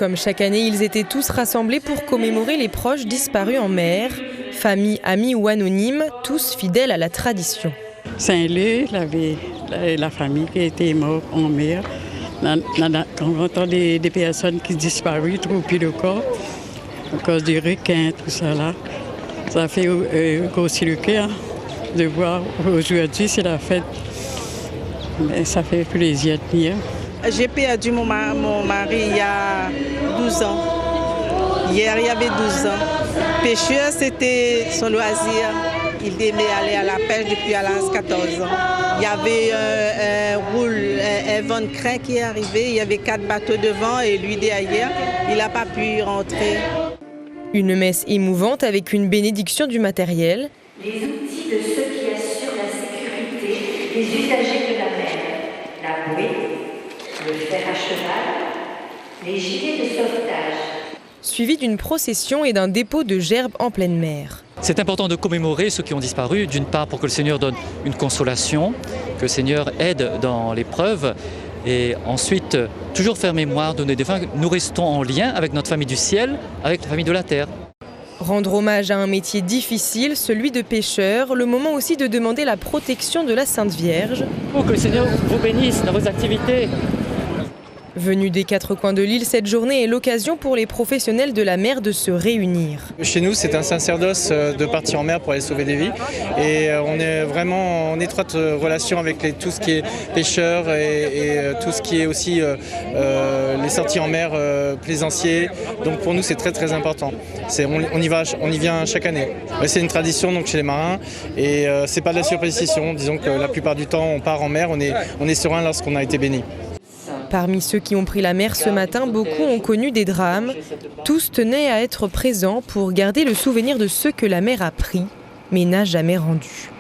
Comme chaque année, ils étaient tous rassemblés pour commémorer les proches disparus en mer. Famille, amis ou anonymes, tous fidèles à la tradition. Saint-Leu, la famille qui était morte en mer. Quand on entend des personnes qui disparues, troupées de corps, à cause des requins, tout ça là, ça fait grossir le cœur de voir aujourd'hui, c'est la fête. Mais ça fait plaisir de venir. J'ai perdu mon mari il y a 12 ans. Hier, il y avait 12 ans. Pêcheur, c'était son loisir. Il aimait aller à la pêche depuis l'âge de 14 ans. Il y avait un vent de crin qui est arrivé. Il y avait 4 bateaux devant et lui derrière. Il n'a pas pu rentrer. Une messe émouvante avec une bénédiction du matériel. Les outils de ceux qui assurent la sécurité des usagers de la mer. La bouée, le fer à cheval, les gilets de sauvetage. Suivi d'une procession et d'un dépôt de gerbes en pleine mer. C'est important de commémorer ceux qui ont disparu, d'une part pour que le Seigneur donne une consolation, que le Seigneur aide dans l'épreuve, et ensuite toujours faire mémoire de nos défunts. Nous restons en lien avec notre famille du ciel, avec la famille de la terre. Rendre hommage à un métier difficile, celui de pêcheur, le moment aussi de demander la protection de la Sainte Vierge. Que le Seigneur vous bénisse dans vos activités. Venus des 4 coins de l'île, cette journée est l'occasion pour les professionnels de la mer de se réunir. Chez nous, c'est un sacerdoce de partir en mer pour aller sauver des vies. Et on est vraiment en étroite relation avec tout ce qui est pêcheurs et tout ce qui est aussi les sorties en mer, plaisanciers. Donc pour nous, c'est très très important. On y vient chaque année. C'est une tradition donc, chez les marins et c'est pas de la superstition. Disons que la plupart du temps, on part en mer, on est serein lorsqu'on a été béni. Parmi ceux qui ont pris la mer ce matin, beaucoup ont connu des drames. Tous tenaient à être présents pour garder le souvenir de ceux que la mer a pris, mais n'a jamais rendu.